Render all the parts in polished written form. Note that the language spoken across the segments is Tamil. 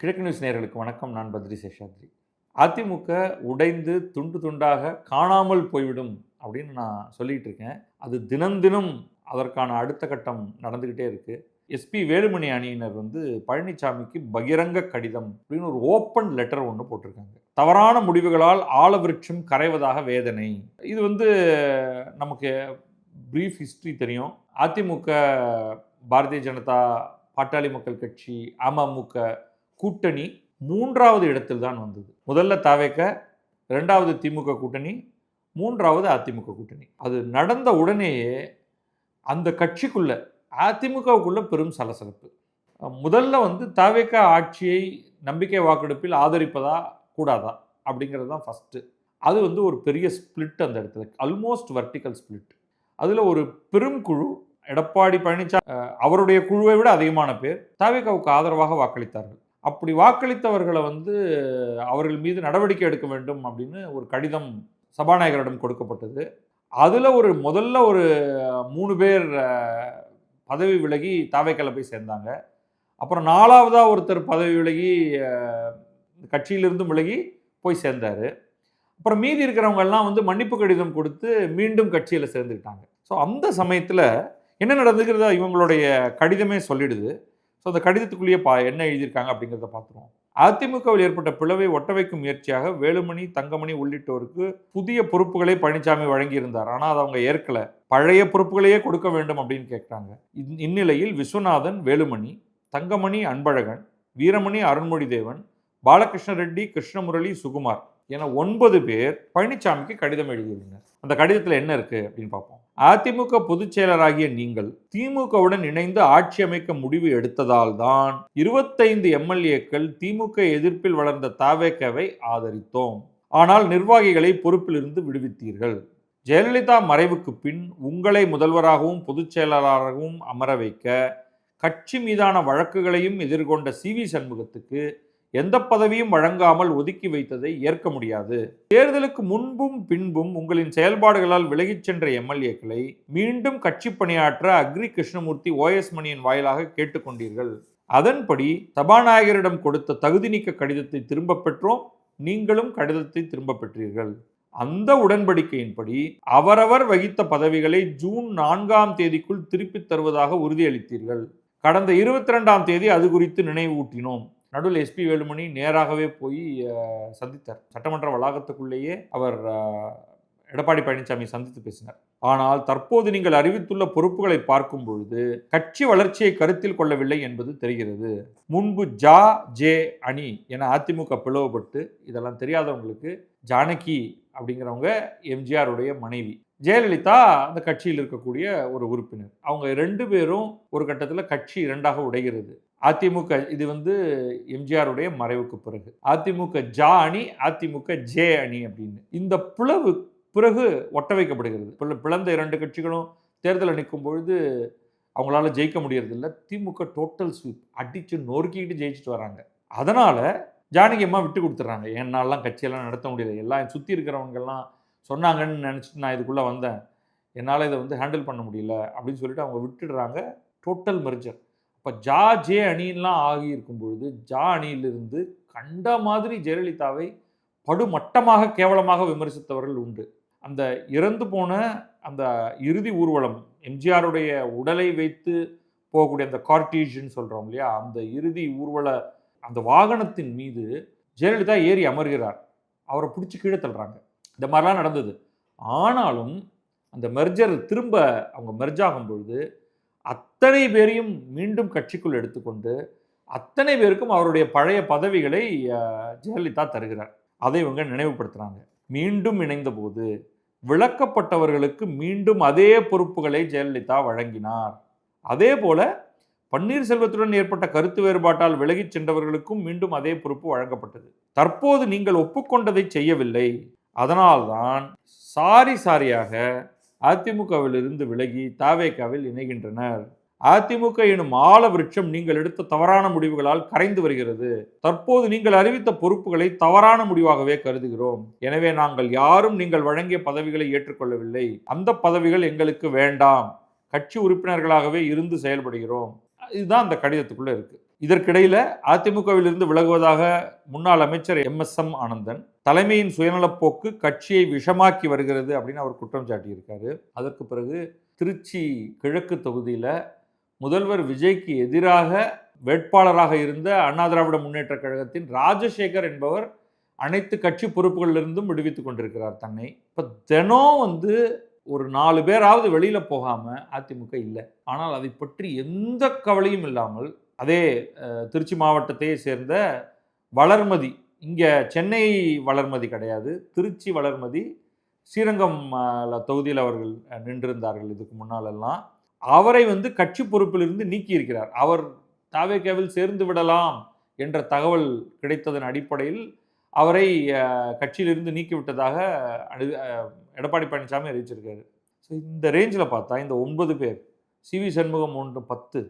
கிழக்கு நியூஸ் நேயர்களுக்கு வணக்கம். நான் பத்ரி சேஷாத்ரி. அதிமுக உடைந்து துண்டு துண்டாக காணாமல் போய்விடும் அப்படின்னு நான் சொல்லிட்டு இருக்கேன். அது தினம் தினம் அதற்கான அடுத்த கட்டம் நடந்துகிட்டே இருக்கு. எஸ்பி வேலுமணி அணியினர் பழனிசாமிக்கு பகிரங்க கடிதம் அப்படின்னு ஒரு ஓப்பன் லெட்டர் ஒன்று போட்டிருக்காங்க. தவறான முடிவுகளால் ஆலவிருட்சம் கரைவதாக வேதனை. இது நமக்கு பிரீஃப் ஹிஸ்டரி தெரியும். அதிமுக, பாரதிய ஜனதா, பாட்டாளி மக்கள் கட்சி, அமமுக கூட்டணி 3வது இடத்தில் தான் வந்தது. முதல்ல தவேக, 2வது திமுக கூட்டணி, 3வது அதிமுக கூட்டணி. அது நடந்த உடனேயே அந்த கட்சிக்குள்ள அதிமுகவுக்குள்ள பெரும் சலசலப்பு. முதல்ல தவேக ஆட்சியை நம்பிக்கை வாக்கெடுப்பில் ஆதரிப்பதா கூடாதா அப்படிங்கிறது தான் ஃபர்ஸ்ட். அது ஒரு பெரிய ஸ்பிளிட் அந்த இடத்துல, ஆல்மோஸ்ட் வெர்டிக்கல் ஸ்பிளிட். அதில் ஒரு பெரும் குழு, எடப்பாடி பழனிசாமி அவருடைய குழுவை விட அதிகமான பேர் தவேகவுக்கு ஆதரவாக வாக்களித்தார்கள். அப்படி வாக்களித்தவர்களை அவர்கள் மீது நடவடிக்கை எடுக்க வேண்டும் அப்படின்னு ஒரு கடிதம் சபாநாயகரிடம் கொடுக்கப்பட்டது. அதில் முதல்ல ஒரு 3 பேர் பதவி விலகி தவேகல போய் சேர்ந்தாங்க. அப்புறம் 4வதாக ஒருத்தர் பதவி விலகி கட்சியிலிருந்து விலகி போய் சேர்ந்தார். அப்புறம் மீதி இருக்கிறவங்க எல்லாம் மன்னிப்பு கடிதம் கொடுத்து மீண்டும் கட்சியில் சேர்ந்துக்கிட்டாங்க. ஸோ அந்த சமயத்தில் என்ன நடந்துக்கிறதா இவங்களுடைய கடிதமே சொல்லிடுது. ஸோ அந்த கடிதத்துக்குள்ளேயே என்ன எழுதியிருக்காங்க அப்படிங்கிறத பார்த்துருவோம். அதிமுகவில் ஏற்பட்ட பிளவை ஒட்ட வைக்கும் முயற்சியாக வேலுமணி, தங்கமணி உள்ளிட்டோருக்கு புதிய பொறுப்புகளை பழனிசாமி வழங்கியிருந்தார். ஆனால் அதை அவங்க ஏற்கல. பழைய பொறுப்புகளையே கொடுக்க வேண்டும் அப்படின்னு கேட்குறாங்க. இந்நிலையில் விஸ்வநாதன் வேலுமணி, தங்கமணி அன்பழகன், வீரமணி அருண்மொழிதேவன், பாலகிருஷ்ண ரெட்டி, கிருஷ்ணமுரளி, சுகுமார் என 9 பேர் பழனிசாமிக்கு கடிதம் எழுதியிருந்தாங்க. அந்த கடிதத்தில் என்ன இருக்கு அப்படின்னு பார்ப்போம். அதிமுக பொதுச் செயலராகிய நீங்கள் திமுகவுடன் இணைந்து ஆட்சி அமைக்க முடிவு எடுத்ததால் தான் 25 எம்எல்ஏக்கள் திமுக எதிர்ப்பில் வளர்ந்த தவேகவை ஆதரித்தோம். ஆனால் நிர்வாகிகளை பொறுப்பிலிருந்து விடுவித்தீர்கள். ஜெயலலிதா மறைவுக்கு பின் உங்களை முதல்வராகவும் பொதுச் செயலராகவும் அமர வைக்க கட்சி மீதான வழக்குகளையும் எதிர்கொண்ட CV சண்முகத்துக்கு எந்த பதவியும் வழங்காமல் ஒதுக்கி வைத்ததை ஏற்க முடியாது. தேர்தலுக்கு முன்பும் பின்பும் உங்களின் செயல்பாடுகளால் விலகிச் சென்ற எம்எல்ஏக்களை மீண்டும் கட்சி பணியாற்ற அக்ரி கிருஷ்ணமூர்த்தி, OS மணியின் வாயிலாக கேட்டுக்கொண்டீர்கள். அதன்படி சபாநாயகரிடம் கொடுத்த தகுதி நீக்க கடிதத்தை திரும்ப பெற்றோம். நீங்களும் கடிதத்தை திரும்ப பெற்றீர்கள். அந்த உடன்படிக்கையின்படி அவரவர் வகித்த பதவிகளை ஜூன் 4ஆம் தேதிக்குள் திருப்பித் தருவதாக உறுதியளித்தீர்கள். கடந்த 22ஆம் தேதி அது குறித்து நினைவூட்டினோம். நடுவில் எஸ்பி வேலுமணி நேராகவே போய் சந்தித்தார். சட்டமன்ற வளாகத்துக்குள்ளேயே அவர் எடப்பாடி பழனிசாமி சந்தித்து பேசினார். ஆனால் தற்போது நீங்கள் அறிவித்துள்ள பொறுப்புகளை பார்க்கும் பொழுது கட்சி வளர்ச்சியை கருத்தில் கொள்ளவில்லை என்பது தெரிகிறது. முன்பு ஜே அணி என அதிமுக பிளவுபட்டு, இதெல்லாம் தெரியாதவங்களுக்கு, ஜானகி அப்படிங்கிறவங்க எம்ஜிஆருடைய மனைவி, ஜெயலலிதா அந்த கட்சியில் இருக்கக்கூடிய ஒரு உறுப்பினர். அவங்க 2 பேரும் ஒரு கட்டத்தில் கட்சி 2ஆக உடைகிறது. அதிமுக இது எம்ஜிஆருடைய மறைவுக்கு பிறகு அதிமுக ஜா அணி, அதிமுக ஜே அணி அப்படின்னு இந்த பிளவு பிறகு ஒட்ட வைக்கப்படுகிறது. பிளந்த 2 கட்சிகளும் தேர்தலில் நிற்கும் பொழுது அவங்களால ஜெயிக்க முடியறதில்லை. திமுக டோட்டல் ஸ்வீப் அடிச்சு நொறுக்கிட்டு ஜெயிச்சுட்டு வராங்க. அதனால ஜானகி அம்மா விட்டு கொடுத்துட்றாங்க. என்னாலாம் கட்சியெல்லாம் நடத்த முடியல, எல்லாம் சுற்றி இருக்கிறவங்கெல்லாம் சொன்னாங்கன்னு நினச்சிட்டு நான் இதுக்குள்ளே வந்தேன், என்னால் இதை ஹேண்டில் பண்ண முடியல அப்படின்னு சொல்லிட்டு அவங்க விட்டுடுறாங்க. Total merger. இப்போ ஜே அணியெல்லாம் ஆகி இருக்கும் பொழுது ஜா அணியிலிருந்து கண்ட மாதிரி ஜெயலலிதாவை படுமட்டமாக கேவலமாக விமர்சித்தவர்கள் உண்டு. அந்த இறந்து போன அந்த இறுதி ஊர்வலம், எம்ஜிஆருடைய உடலை வைத்து போகக்கூடிய அந்த கார்டீஜின்னு சொல்கிறோம் இல்லையா, அந்த இறுதி ஊர்வல அந்த வாகனத்தின் மீது ஜெயலலிதா ஏறி அமர்கிறார். அவரை பிடிச்சி கீழே தள்ளுறாங்க. இந்த மாதிரிலாம் நடந்தது. ஆனாலும் அந்த மெர்ஜர் திரும்ப அவங்க மெர்ஜ் ஆகும் பொழுது அத்தனை பேரையும் மீண்டும் கட்சிக்குள் எடுத்துக்கொண்டு அத்தனை பேருக்கும் அவருடைய பழைய பதவிகளை ஜெயலலிதா தருகிறார். அதை இவங்க நினைவுபடுத்துகிறாங்க. மீண்டும் இணைந்த போது விலக்கப்பட்டவர்களுக்கு மீண்டும் அதே பொறுப்புகளை ஜெயலலிதா வழங்கினார். அதே போல பன்னீர்செல்வத்துடன் ஏற்பட்ட கருத்து வேறுபாட்டால் விலகிச் சென்றவர்களுக்கும் மீண்டும் அதே பொறுப்பு வழங்கப்பட்டது. தற்போது நீங்கள் ஒப்புக்கொண்டதை செய்யவில்லை. அதனால்தான் சாரியாக அதிமுகவில் இருந்து விலகி தவேகவில் இணைகின்றனர். அதிமுக எனும் ஆழ விருட்சம் நீங்கள் எடுத்த தவறான முடிவுகளால் கரைந்து வருகிறது. தற்போது நீங்கள் அறிவித்த பொறுப்புகளை தவறான முடிவாகவே கருதுகிறோம். எனவே நாங்கள் யாரும் நீங்கள் வழங்கிய பதவிகளை ஏற்றுக்கொள்ளவில்லை. அந்த பதவிகள் எங்களுக்கு வேண்டாம். கட்சி உறுப்பினர்களாகவே இருந்து செயல்படுகிறோம். இதுதான் அந்த கடிதத்துக்குள்ள இருக்கு. இதற்கிடையில் அதிமுகவிலிருந்து விலகுவதாக முன்னாள் அமைச்சர் MSM ஆனந்தன் தலைமையின் சுயநலப்போக்கு கட்சியை விஷமாக்கி வருகிறது அப்படின்னு அவர் குற்றம் சாட்டியிருக்காரு. அதற்கு பிறகு திருச்சி கிழக்கு தொகுதியில் முதல்வர் விஜய்க்கு எதிராக வேட்பாளராக இருந்த அண்ணா திராவிட முன்னேற்ற கழகத்தின் ராஜசேகர் என்பவர் அனைத்து கட்சி பொறுப்புகளிலிருந்தும் விடுவித்துக் கொண்டிருக்கிறார் தன்னை. இப்போ தினம் ஒரு 4 பேராவது வெளியில் போகாமல் அதிமுக இல்லை. ஆனால் அதை பற்றி எந்த கவலையும் இல்லாமல் அதே திருச்சி மாவட்டத்தையே சேர்ந்த வளர்மதி, இங்கே சென்னை வளர்மதி கிடையாது, திருச்சி வளர்மதி, ஸ்ரீரங்கம் தொகுதியில் அவர்கள் நின்றிருந்தார்கள் இதுக்கு முன்னாலெல்லாம். அவரை கட்சி பொறுப்பிலிருந்து நீக்கி இருக்கிறார். அவர் தாவேகாவில் சேர்ந்து விடலாம் என்ற தகவல் கிடைத்ததன் அடிப்படையில் அவரை கட்சியிலிருந்து நீக்கிவிட்டதாக எடப்பாடி பழனிசாமி அறிவிச்சிருக்காரு. ஸோ இந்த ரேஞ்சில் பார்த்தா இந்த 9 பேர், CV சண்முகம் 10,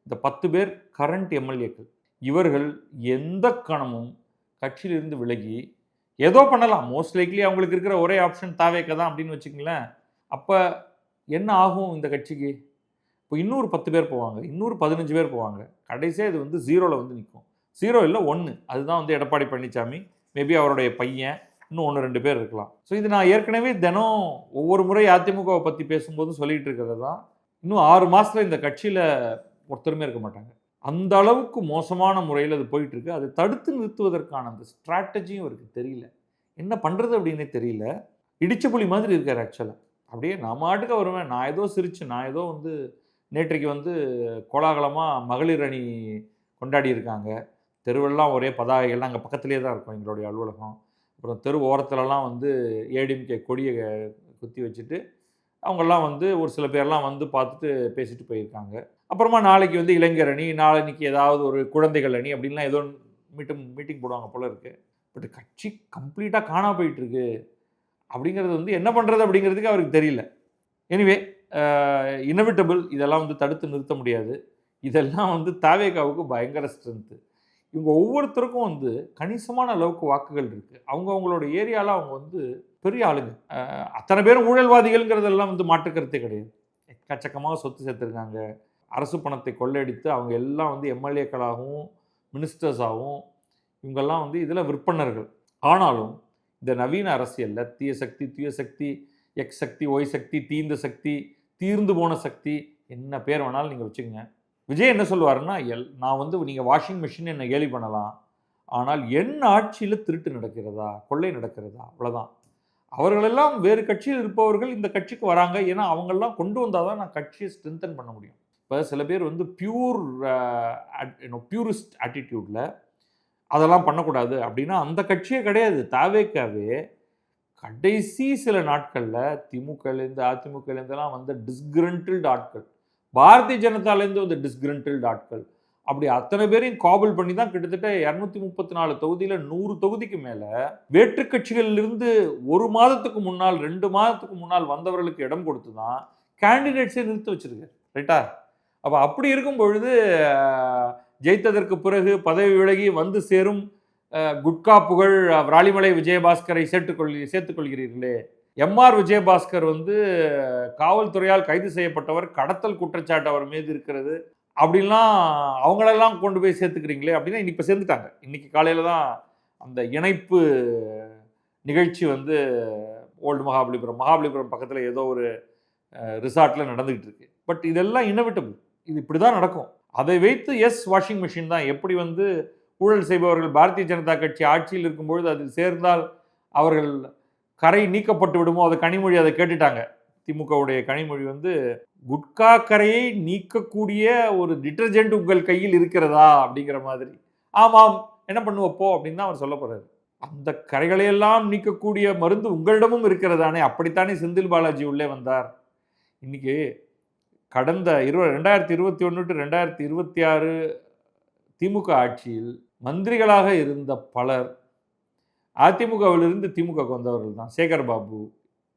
இந்த 10 பேர் கரண்ட் எம்எல்ஏக்கள். இவர்கள் எந்த கணமும் கட்சியிலிருந்து விலகி ஏதோ பண்ணலாம். மோஸ்ட் லைக்லி அவங்களுக்கு இருக்கிற ஒரே ஆப்ஷன் தாவேக்கா தான் அப்படின்னு வச்சுக்கங்களேன். அப்போ என்ன ஆகும் இந்த கட்சிக்கு? இப்போ இன்னொரு 10 பேர் போவாங்க, இன்னொரு 15 பேர் போவாங்க. கடைசியாக இது 0ல் நிற்கும். 0 இல்லை 1. அதுதான் எடப்பாடி பழனிசாமி, மேபி அவருடைய பையன், இன்னும் 1-2 பேர் இருக்கலாம். ஸோ இது நான் ஏற்கனவே தினம் ஒவ்வொரு முறை அதிமுகவை பற்றி பேசும்போது சொல்லிகிட்டு இருக்கிறது தான். இன்னும் 6 மாதத்தில் இந்த கட்சியில் ஒருத்தருமே இருக்க மாட்டாங்க. அந்த அளவுக்கு மோசமான முறையில் அது போயிட்டுருக்கு. அதை தடுத்து நிறுத்துவதற்கான அந்த ஸ்ட்ராட்டஜியும் அவருக்கு தெரியல. என்ன பண்ணுறது அப்படின்னே தெரியல. இடிச்ச புலி மாதிரி இருக்கார் ஆக்சுவலாக. அப்படியே நான் மாட்டுக்கு வருவேன், நான் ஏதோ சிரிச்சு, நான் ஏதோ நேற்றைக்கு கோலாகலமாக மகளிர் அணி கொண்டாடி இருக்காங்க. தெருவெல்லாம் ஒரே பதாகைகள்லாம் அங்கே பக்கத்துலேயே தான் இருக்கும் எங்களுடைய அலுவலகம். அப்புறம் தெரு ஓரத்துலலாம் ஏடிஎம்கே கொடியை குத்தி வச்சுட்டு அவங்கெல்லாம் ஒரு சில பேர்லாம் பார்த்துட்டு பேசிட்டு போயிருக்காங்க. அப்புறமா நாளைக்கு இளைஞர் அணி, நாளைக்கு ஏதாவது ஒரு குழந்தைகள் அணி அப்படின்லாம் ஏதோ மீட்டிங் போடுவாங்க போல இருக்குது. பட் கட்சி கம்ப்ளீட்டாக காணா போயிட்டுருக்கு அப்படிங்கிறது என்ன பண்ணுறது அப்படிங்கிறதுக்கு அவருக்கு தெரியல. எனிவே இன்எவிட்டபிள், இதெல்லாம் தடுத்து நிறுத்த முடியாது. இதெல்லாம் தாவேகாவுக்கு பயங்கர ஸ்ட்ரென்த்து. இவங்க ஒவ்வொருத்தருக்கும் கணிசமான அளவுக்கு வாக்குகள் இருக்குது. அவங்களோட ஏரியாவில் அவங்க பெரிய ஆளுங்க. அத்தனை பேரும் ஊழல்வாதிகள்ங்கிறதெல்லாம் மாற்றுக்கருத்தே கிடையாது. எக்கச்சக்கமாக சொத்து சேர்த்துருக்காங்க. அரசு பணத்தை கொள்ளையடித்து அவங்க எல்லாம் எம்எல்ஏக்களாகவும் மினிஸ்டர்ஸாகவும் இவங்கெல்லாம் இதில் விற்பனர்கள். ஆனாலும் இந்த நவீன அரசியலில் தீய சக்தி, தூய சக்தி, எக்ஸ் சக்தி, ஒய் சக்தி, தீந்த சக்தி, தீர்ந்து போன சக்தி, என்ன பேர் வேணாலும் நீங்கள் வச்சுக்கோங்க. விஜய் என்ன சொல்லுவாருன்னா, நான் நீங்கள் வாஷிங் மிஷின் என்னை கேலி பண்ணலாம், ஆனால் என் ஆட்சியில் திருட்டு நடக்கிறதா, கொள்ளை நடக்கிறதா, அவ்வளோதான். அவர்களெல்லாம் வேறு கட்சியில் இருப்பவர்கள் இந்த கட்சிக்கு வராங்க. ஏன்னா அவங்கெல்லாம் கொண்டு வந்தால் தான் நான் கட்சியை ஸ்ட்ரென்தன் பண்ண முடியும். இப்போ சில பேர் பியூரிஸ்ட் ஆட்டிடியூடில் அதெல்லாம் பண்ணக்கூடாது அப்படின்னா அந்த கட்சியே கிடையாது. தாவேக்காவே கடைசி சில நாட்களில் திமுகலேருந்து அதிமுகலேருந்துலாம் டிஸ்கிரண்டில்டு ஆட்கள், பாரதிய ஜனதாலேருந்து டிஸ்கிரண்டில்டு ஆட்கள், அப்படி அத்தனை பேரையும் காபல் பண்ணி தான் கிட்டத்தட்ட 234 தொகுதியில் 100 தொகுதிக்கு மேலே வேற்று கட்சிகளிலிருந்து 1 மாதத்துக்கு முன்னால் 2 மாதத்துக்கு முன்னால் வந்தவர்களுக்கு இடம் கொடுத்து தான் கேண்டிடேட்ஸை நிறுத்தி வச்சிருக்காரு. ரைட்டா? அப்போ அப்படி இருக்கும் பொழுது ஜெயித்ததற்கு பிறகு பதவி விலகி சேரும் குட்கா புகழ் விராலிமலை விஜயபாஸ்கரை சேர்த்துக்கொள்கிறீர்களே. MR விஜயபாஸ்கர் காவல்துறையால் கைது செய்யப்பட்டவர், கடத்தல் குற்றச்சாட்டு அவர் மீது இருக்கிறது அப்படின்லாம் அவங்களெல்லாம் கொண்டு போய் சேர்த்துக்கிறீங்களே அப்படின்னா இப்போ சேர்ந்துட்டாங்க. இன்னைக்கு காலையில் தான் அந்த இணைப்பு நிகழ்ச்சி ஓல்டு மகாபலிபுரம் பக்கத்தில் ஏதோ ஒரு ரிசார்ட்டில் நடந்துக்கிட்டு இருக்கு. பட் இதெல்லாம் இன்எவிட்டபிள், இது இப்படி தான் நடக்கும். அதை வைத்து வாஷிங் மிஷின் தான். எப்படி ஊழல் செய்பவர்கள் பாரதிய ஜனதா கட்சி ஆட்சியில் இருக்கும்பொழுது அதில் சேர்ந்தால் அவர்கள் கரை நீக்கப்பட்டு விடுமோ, அது கனிமொழி அதை கேட்டுட்டாங்க. திமுகவுடைய கனிமொழி குட்கா கரையை நீக்கக்கூடிய ஒரு டிட்டர்ஜென்ட் உங்கள் கையில் இருக்கிறதா அப்படிங்கிற மாதிரி. ஆமாம், என்ன பண்ணுவப்போ அப்படின்னு தான் அவர் சொல்ல போறாரு. அந்த கரைகளையெல்லாம் நீக்கக்கூடிய மருந்து உங்களிடமும் இருக்கிறதானே, அப்படித்தானே செந்தில் பாலாஜி உள்ளே வந்தார். இன்னைக்கு கடந்த 2021 to 2026 திமுக ஆட்சியில் மந்திரிகளாக இருந்த பலர் அதிமுகவிலிருந்து திமுக வந்தவர்கள் தான். சேகர் பாபு,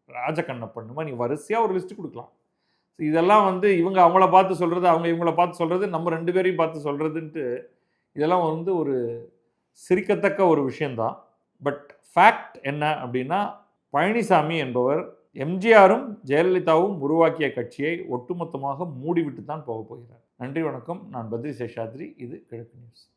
ராஜகண்ணப்பன், நீ வரிசையாக ஒரு லிஸ்ட்டு கொடுக்கலாம். இதெல்லாம் இவங்க அவங்கள பார்த்து சொல்கிறது, அவங்க இவங்கள பார்த்து சொல்கிறது, நம்ம 2 பேரையும் பார்த்து சொல்கிறதுன்ட்டு இதெல்லாம் ஒரு சிரிக்கத்தக்க ஒரு விஷயந்தான். பட் ஃபேக்ட் என்ன அப்படின்னா, பழனிசாமி என்பவர் எம்ஜிஆரும் ஜெயலலிதாவும் உருவாக்கிய கட்சியை ஒட்டுமொத்தமாக மூடிவிட்டு தான் போக போகிறார். நன்றி, வணக்கம். நான் பத்ரி சேஷாத்ரி. இது கிழக்கு நியூஸ்.